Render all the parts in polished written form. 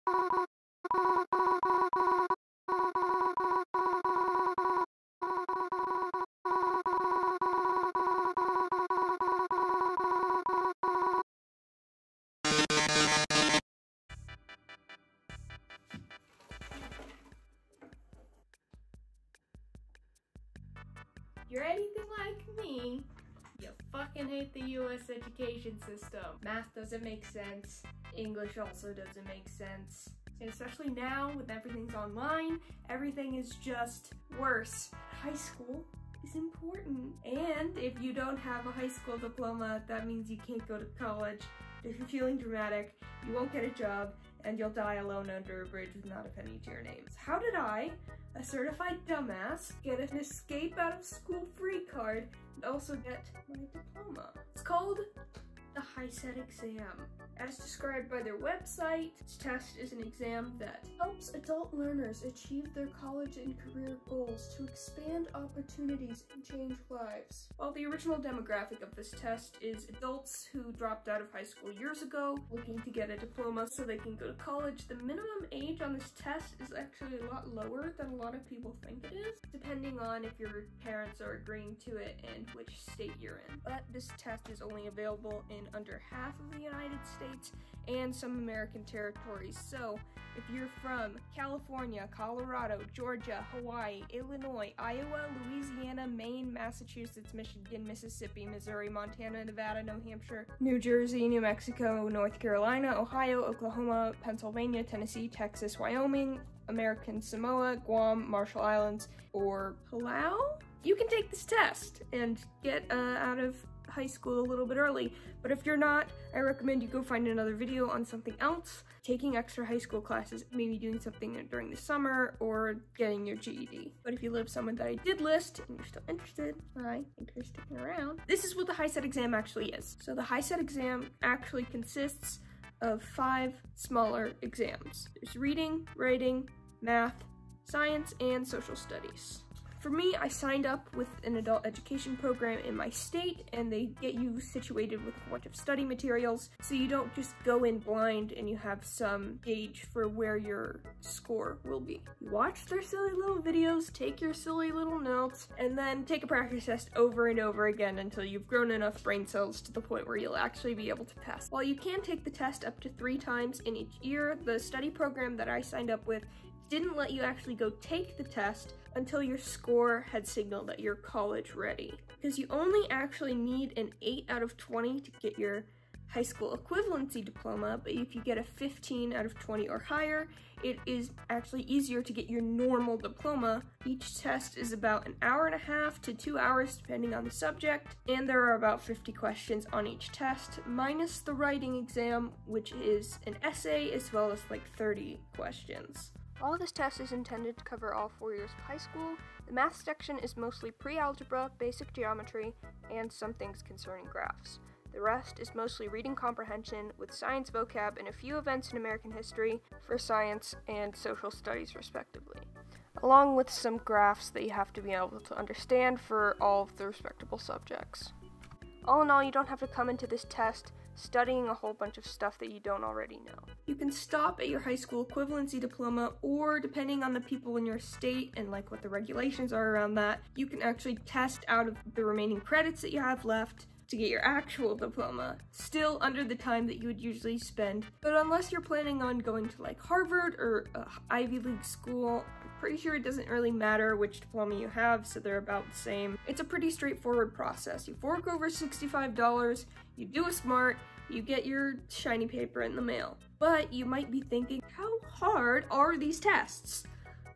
You're anything like me, you fucking hate the US education system. Math doesn't make sense. English also doesn't make sense. And especially now, when everything's online, everything is just worse. High school is important. And if you don't have a high school diploma, that means you can't go to college. If you're feeling dramatic, you won't get a job, and you'll die alone under a bridge with not a penny to your name. So how did I, a certified dumbass, get an escape out of school free card and also get my diploma? It's called the HiSET Exam. As described by their website, this test is an exam that helps adult learners achieve their college and career goals to expand opportunities and change lives. While the original demographic of this test is adults who dropped out of high school years ago, looking to get a diploma so they can go to college, the minimum age on this test is actually a lot lower than a lot of people think it is, depending on if your parents are agreeing to it and which state you're in. But this test is only available in under half of the United States and some American territories. So if you're from California, Colorado, Georgia, Hawaii, Illinois, Iowa, Louisiana, Maine, Massachusetts, Michigan, Mississippi, Missouri, Montana, Nevada, New Hampshire, New Jersey, New Mexico, North Carolina, Ohio, Oklahoma, Pennsylvania, Tennessee, Texas, Wyoming, American Samoa, Guam, Marshall Islands, or Palau, you can take this test and get out of high school a little bit early. But if you're not, I recommend you go find another video on something else, taking extra high school classes, maybe doing something during the summer or getting your GED. But if you live somewhere that I did list and you're still interested, I think you're sticking around. This is what the HiSET exam actually is. So the HiSET exam actually consists of 5 smaller exams. There's reading, writing, math, science, and social studies. For me, I signed up with an adult education program in my state, and they get you situated with a bunch of study materials, so you don't just go in blind and you have some gauge for where your score will be. You watch their silly little videos, take your silly little notes, and then take a practice test over and over again until you've grown enough brain cells to the point where you'll actually be able to pass. While you can take the test up to 3 times in each year, the study program that I signed up with didn't let you actually go take the test until your score had signaled that you're college ready. Because you only actually need an 8 out of 20 to get your high school equivalency diploma, but if you get a 15 out of 20 or higher, it is actually easier to get your normal diploma. Each test is about 1.5 hours to 2 hours depending on the subject, and there are about 50 questions on each test, minus the writing exam, which is an essay as well as like 30 questions. While this test is intended to cover all 4 years of high school, the math section is mostly pre-algebra, basic geometry, and some things concerning graphs. The rest is mostly reading comprehension with science vocab and a few events in American history for science and social studies respectively, along with some graphs that you have to be able to understand for all of the respectable subjects. All in all, you don't have to come into this test studying a whole bunch of stuff that you don't already know. You can stop at your high school equivalency diploma, or depending on the people in your state and like what the regulations are around that, you can actually test out of the remaining credits that you have left to get your actual diploma, still under the time that you would usually spend. But unless you're planning on going to like Harvard or a Ivy League school, I'm pretty sure it doesn't really matter which diploma you have, so they're about the same. It's a pretty straightforward process. You fork over $65, you do a smart, you get your shiny paper in the mail. But you might be thinking, how hard are these tests?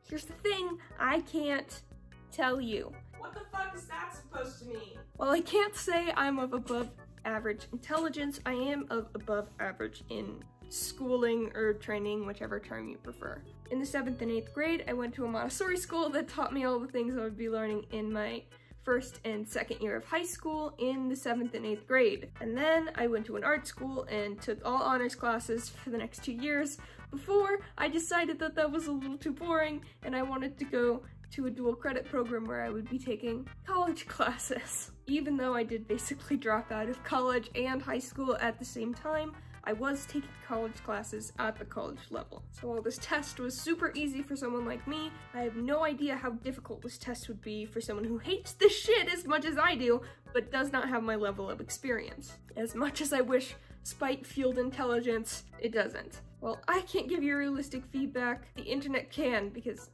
Here's the thing, I can't tell you. What the fuck is that supposed to mean? While I can't say I'm of above average intelligence, I am of above average in schooling or training, whichever term you prefer. In the 7th and 8th grade, I went to a Montessori school that taught me all the things I would be learning in my 1st and 2nd year of high school in the 7th and 8th grade. And then I went to an art school and took all honors classes for the next 2 years before I decided that that was a little too boring and I wanted to go to a dual credit program where I would be taking college classes. Even though I did basically drop out of college and high school at the same time, I was taking college classes at the college level. So while this test was super easy for someone like me, I have no idea how difficult this test would be for someone who hates this shit as much as I do, but does not have my level of experience. As much as I wish spite-fueled intelligence, it doesn't. Well, I can't give you realistic feedback. The internet can, because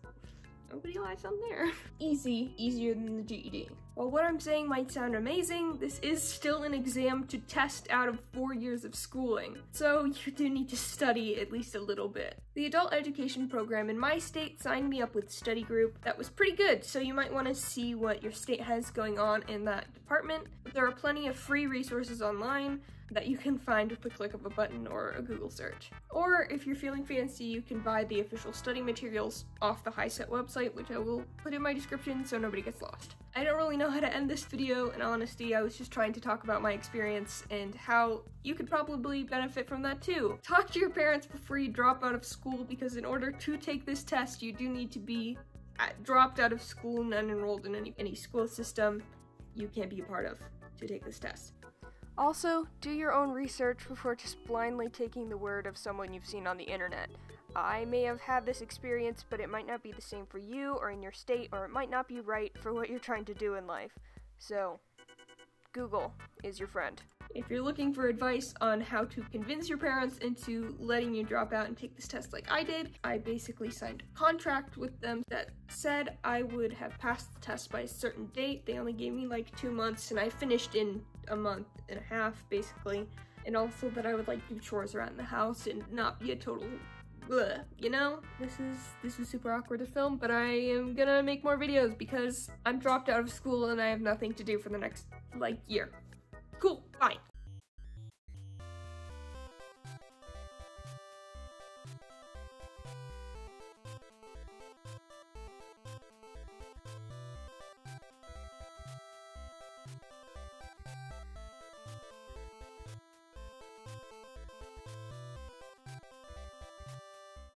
nobody lies on there. Easier than the GED. While what I'm saying might sound amazing, this is still an exam to test out of 4 years of schooling, so you do need to study at least a little bit. The adult education program in my state signed me up with study group that was pretty good, so you might want to see what your state has going on in that department. But there are plenty of free resources online that you can find with the click of a button or a Google search. Or if you're feeling fancy, you can buy the official study materials off the HiSET website, which I will put in my description so nobody gets lost. I don't really know how to end this video. In honesty, I was just trying to talk about my experience and how you could probably benefit from that too. Talk to your parents before you drop out of school, because in order to take this test, you do need to be dropped out of school and unenrolled in any school system you can't be a part of to take this test. Also, do your own research before just blindly taking the word of someone you've seen on the internet. I may have had this experience, but it might not be the same for you or in your state, or it might not be right for what you're trying to do in life. So, Google is your friend. If you're looking for advice on how to convince your parents into letting you drop out and take this test like I did, I basically signed a contract with them that said I would have passed the test by a certain date. They only gave me like 2 months, and I finished in a month and a half, basically. And also that I would like do chores around the house and not be a total bleh, you know? This is super awkward to film, but I am gonna make more videos because I'm dropped out of school and I have nothing to do for the next, like, year. Cool, bye.